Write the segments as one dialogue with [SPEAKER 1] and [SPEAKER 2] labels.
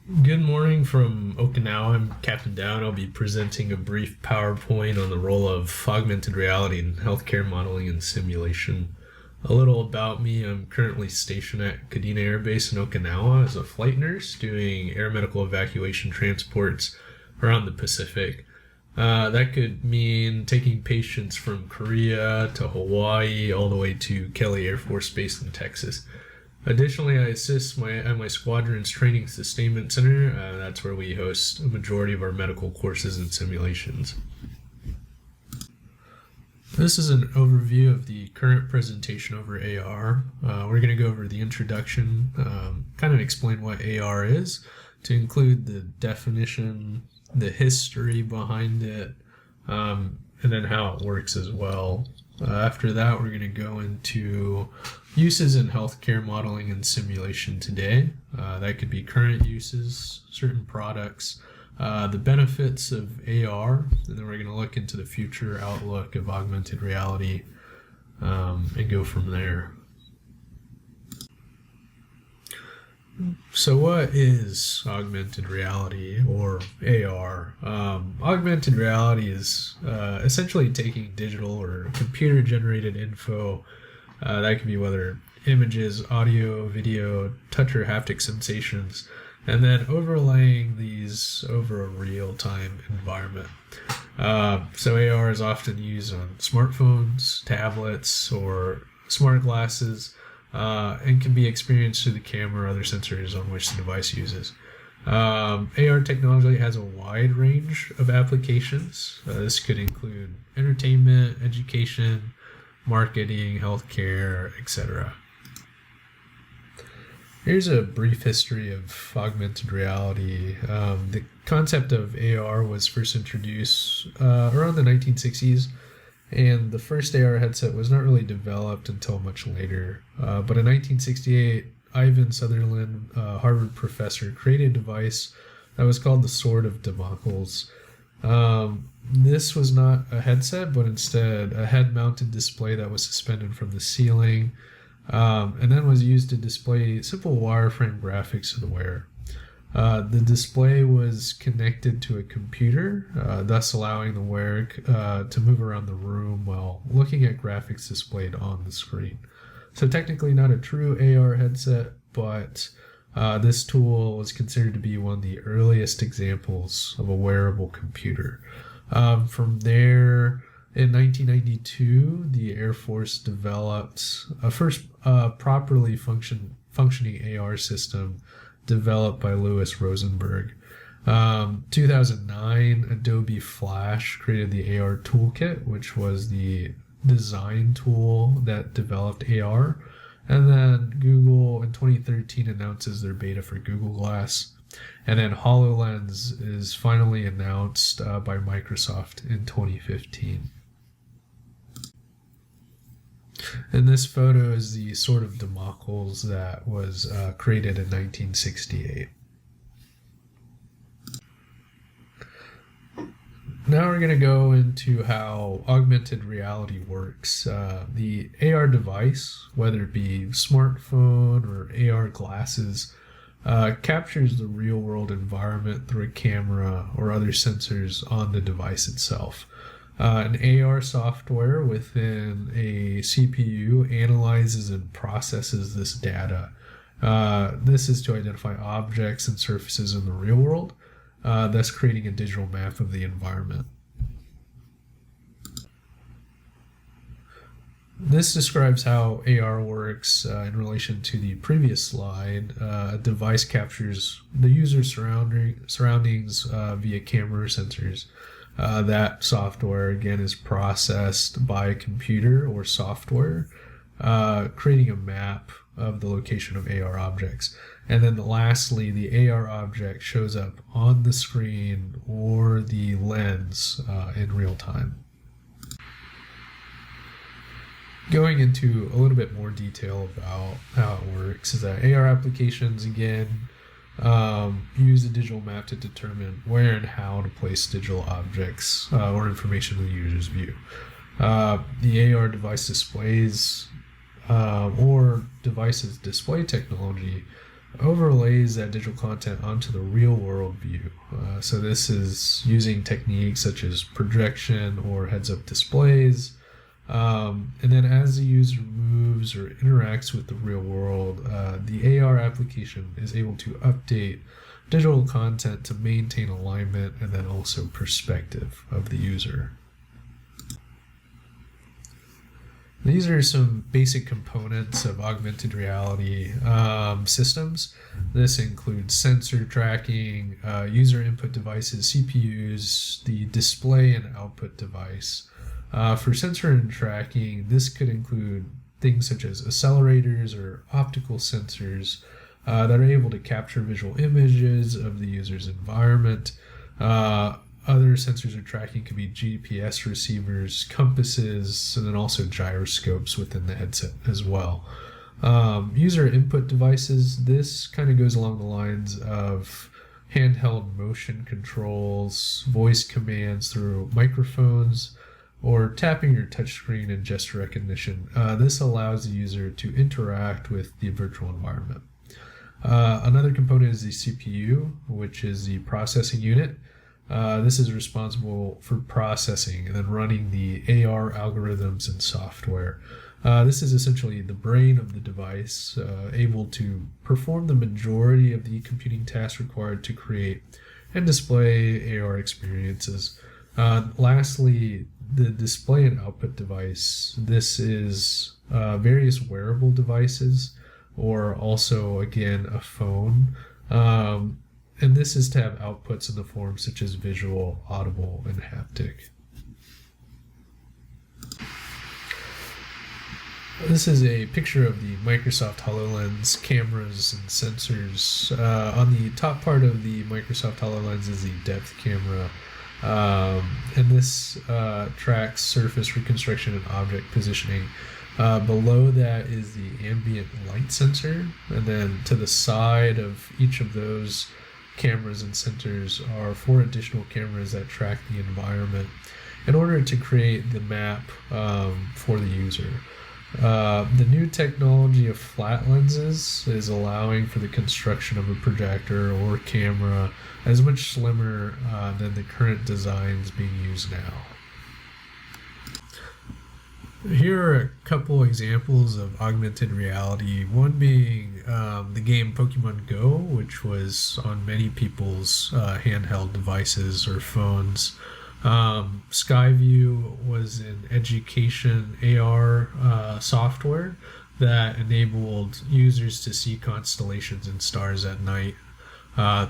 [SPEAKER 1] Good morning from Okinawa. I'm Captain Dow, and I'll be presenting a brief PowerPoint on the role of augmented reality in healthcare modeling and simulation. A little about me: I'm currently stationed at Kadena Air Base in Okinawa as a flight nurse doing air medical evacuation transports around the Pacific. That could mean taking patients from Korea to Hawaii all the way to Kelly Air Force Base in Texas. Additionally, I assist at my squadron's training sustainment center. That's where we host a majority of our medical courses and simulations. This is an overview of the current presentation over AR. We're going to go over the introduction, kind of explain what AR is, to include the definition, the history behind it, and then how it works as well. After that, we're going to go into uses in healthcare modeling and simulation today. That could be current uses, certain products, the benefits of AR, and then we're going to look into the future outlook of augmented reality and go from there. So what is augmented reality, or AR? Augmented reality is essentially taking digital or computer-generated info, that can be whether images, audio, video, touch or haptic sensations, and then overlaying these over a real-time environment. So AR is often used on smartphones, tablets, or smart glasses, and can be experienced through the camera or other sensors on which the device uses. AR technology has a wide range of applications. This could include entertainment, education, marketing, healthcare, etc. Here's a brief history of augmented reality. The concept of AR was first introduced around the 1960s, and the first AR headset was not really developed until much later. But in 1968, Ivan Sutherland, a Harvard professor, created a device that was called the Sword of Damocles. This was not a headset, but instead a head-mounted display that was suspended from the ceiling, and then was used to display simple wireframe graphics to the wearer. The display was connected to a computer, thus allowing the wearer to move around the room while looking at graphics displayed on the screen. So technically not a true AR headset, but this tool was considered to be one of the earliest examples of a wearable computer. From there, in 1992, the Air Force developed a first properly functioning AR system developed by Louis Rosenberg. 2009, Adobe Flash created the AR Toolkit, which was the design tool that developed AR. And then Google in 2013 announces their beta for Google Glass. And then HoloLens is finally announced by Microsoft in 2015. And this photo is the Sword of Damocles that was created in 1968. Now we're going to go into how augmented reality works. The AR device, whether it be smartphone or AR glasses, captures the real-world environment through a camera or other sensors on the device itself. An AR software within a CPU analyzes and processes this data. This is to identify objects and surfaces in the real world, thus creating a digital map of the environment. This describes how AR works in relation to the previous slide. A device captures the user's surroundings via camera sensors. That software, again, is processed by a computer or software, creating a map of the location of AR objects. And then lastly, the AR object shows up on the screen or the lens in real time. Going into a little bit more detail about how it works is that AR applications, again, use a digital map to determine where and how to place digital objects or information in the user's view. The AR device displays or devices display technology overlays that digital content onto the real world view. So this is using techniques such as projection or heads-up displays. And then as the user moves or interacts with the real world, the AR application is able to update digital content to maintain alignment and then also perspective of the user. These are some basic components of augmented reality systems. This includes sensor tracking, user input devices, CPUs, the display and output device. For sensor and tracking, this could include things such as accelerators or optical sensors that are able to capture visual images of the user's environment. Other sensors or tracking could be GPS receivers, compasses, and then also gyroscopes within the headset as well. User input devices, this kind of goes along the lines of handheld motion controls, voice commands through microphones, or tapping your touchscreen and gesture recognition. This allows the user to interact with the virtual environment. Another component is the CPU, which is the processing unit. This is responsible for processing and then running the AR algorithms and software. This is essentially the brain of the device, able to perform the majority of the computing tasks required to create and display AR experiences. Lastly, the display and output device. This is various wearable devices, or also, again, a phone. And this is to have outputs in the form such as visual, audible, and haptic. This is a picture of the Microsoft HoloLens cameras and sensors. On the top part of the Microsoft HoloLens is the depth camera. And this tracks surface reconstruction and object positioning. Below that is the ambient light sensor. And then to the side of each of those cameras and sensors are 4 additional cameras that track the environment in order to create the map for the user. The new technology of flat lenses is allowing for the construction of a projector or camera as much slimmer than the current designs being used now. Here are a couple examples of augmented reality, one being the game Pokemon Go, which was on many people's handheld devices or phones. Skyview was an education AR software that enabled users to see constellations and stars at night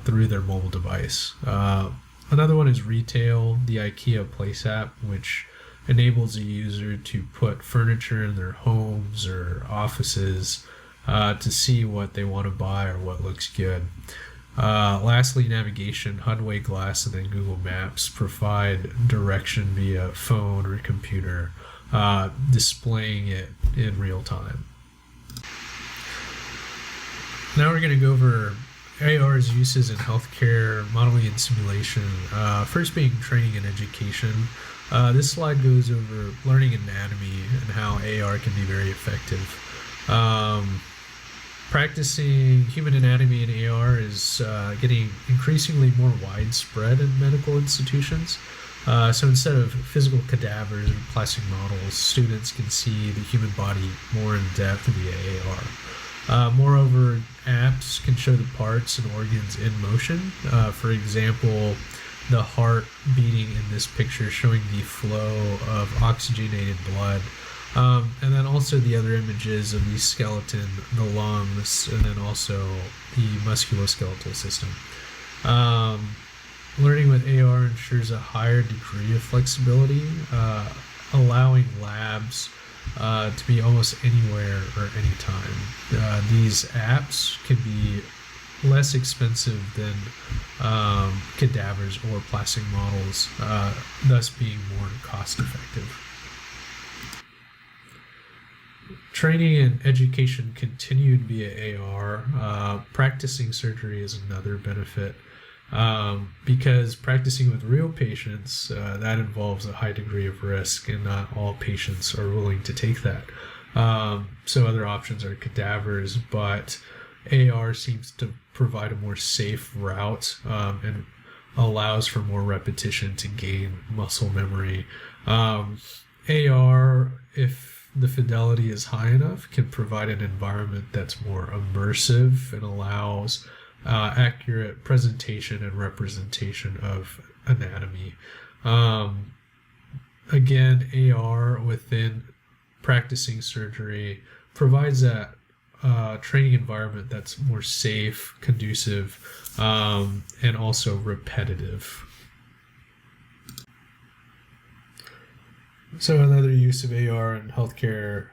[SPEAKER 1] through their mobile device. Another one is retail, the IKEA Place app, which enables a user to put furniture in their homes or offices to see what they want to buy or what looks good. Lastly, navigation, Hudway Glass, and then Google Maps provide direction via phone or computer, displaying it in real time. Now we're going to go over AR's uses in healthcare, modeling and simulation, first being training and education. This slide goes over learning anatomy and how AR can be very effective. Practicing human anatomy in AR is getting increasingly more widespread in medical institutions. So instead of physical cadavers or plastic models, students can see the human body more in depth via AR. Moreover, apps can show the parts and organs in motion. For example, the heart beating in this picture showing the flow of oxygenated blood. And then also the other images of the skeleton, the lungs, and then also the musculoskeletal system. Learning with AR ensures a higher degree of flexibility, allowing labs to be almost anywhere or anytime. These apps can be less expensive than cadavers or plastic models, thus being more cost effective. Training and education continued via AR. Practicing surgery is another benefit because practicing with real patients, that involves a high degree of risk, and not all patients are willing to take that. So other options are cadavers, but AR seems to provide a more safe route and allows for more repetition to gain muscle memory. AR, if the fidelity is high enough, can provide an environment that's more immersive and allows accurate presentation and representation of anatomy. Again, AR within practicing surgery provides that training environment that's more safe, conducive, and also repetitive. So another use of AR in healthcare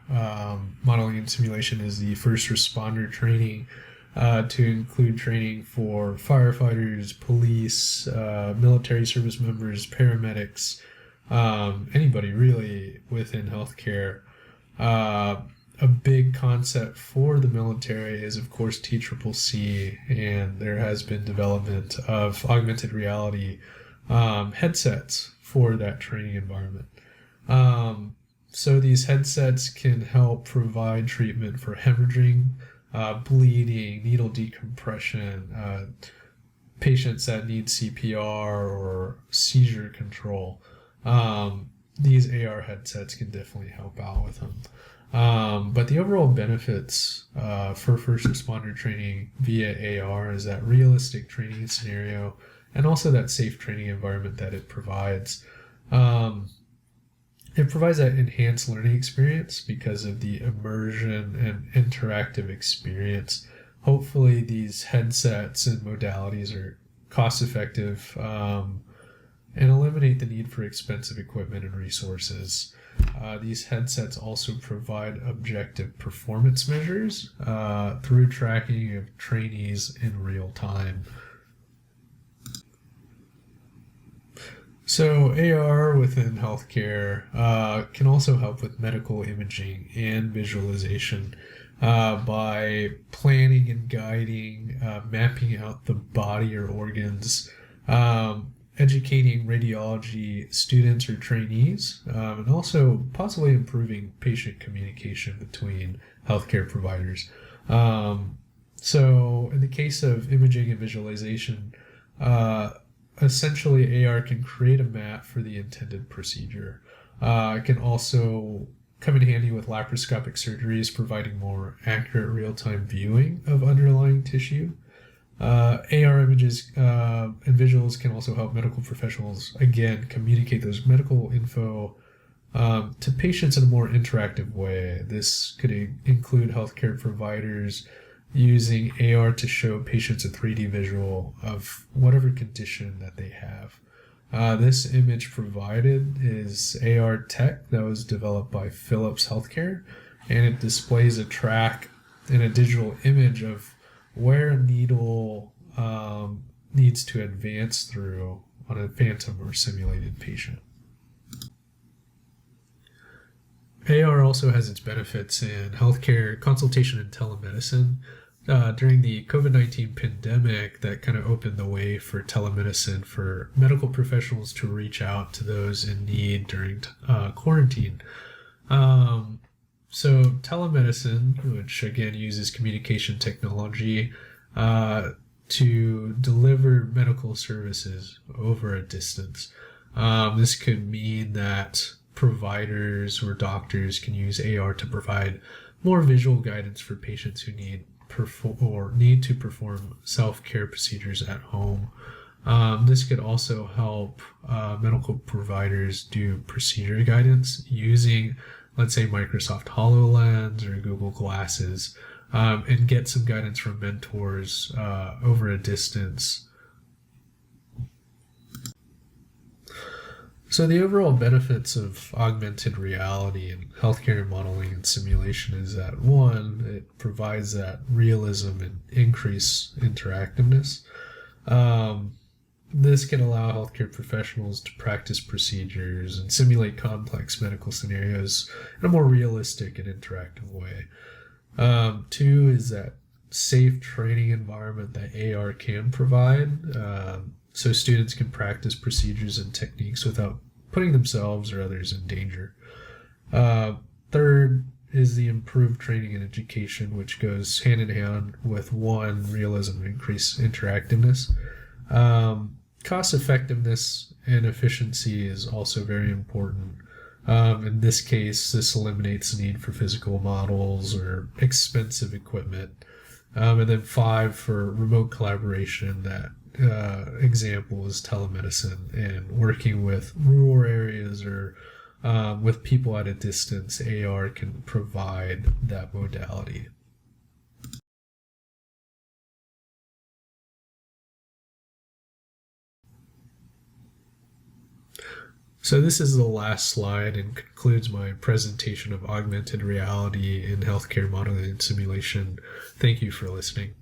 [SPEAKER 1] modeling and simulation is the first responder training, to include training for firefighters, police, military service members, paramedics, anybody really within healthcare. A big concept for the military is, of course, TCCC, and there has been development of augmented reality headsets for that training environment. So these headsets can help provide treatment for hemorrhaging, bleeding, needle decompression, patients that need CPR or seizure control. These AR headsets can definitely help out with them. But the overall benefits for first responder training via AR is that realistic training scenario and also that safe training environment that it provides. It provides that enhanced learning experience because of the immersion and interactive experience. Hopefully these headsets and modalities are cost effective and eliminate the need for expensive equipment and resources. These headsets also provide objective performance measures through tracking of trainees in real time. So AR within healthcare can also help with medical imaging and visualization by planning and guiding, mapping out the body or organs, educating radiology students or trainees, and also possibly improving patient communication between healthcare providers. So in the case of imaging and visualization, essentially AR can create a map for the intended procedure. It can also come in handy with laparoscopic surgeries, providing more accurate real-time viewing of underlying tissue. AR images and visuals can also help medical professionals, again, communicate those medical info to patients in a more interactive way. This could include healthcare providers using AR to show patients a 3D visual of whatever condition that they have. This image provided is AR tech that was developed by Philips Healthcare, and it displays a track and a digital image of where a needle needs to advance through on a phantom or simulated patient. AR also has its benefits in healthcare consultation and telemedicine. During the COVID-19 pandemic, that kind of opened the way for telemedicine for medical professionals to reach out to those in need during quarantine. So telemedicine, which again uses communication technology to deliver medical services over a distance. This could mean that providers or doctors can use AR to provide more visual guidance for patients who need to perform self-care procedures at home. This could also help medical providers do procedure guidance using, let's say, Microsoft HoloLens or Google Glasses, and get some guidance from mentors over a distance. So the overall benefits of augmented reality and healthcare modeling and simulation is that, one, it provides that realism and increased interactiveness. This can allow healthcare professionals to practice procedures and simulate complex medical scenarios in a more realistic and interactive way. Two is that safe training environment that AR can provide, so students can practice procedures and techniques without putting themselves or others in danger. Third, is the improved training and education, which goes hand in hand with one, realism and increased interactiveness. Cost effectiveness and efficiency is also very important. In this case, this eliminates the need for physical models or expensive equipment. And then 5, for remote collaboration, that example is telemedicine and working with rural areas or with people at a distance. AR can provide that modality. So this is the last slide and concludes my presentation of augmented reality in healthcare modeling and simulation. Thank you for listening.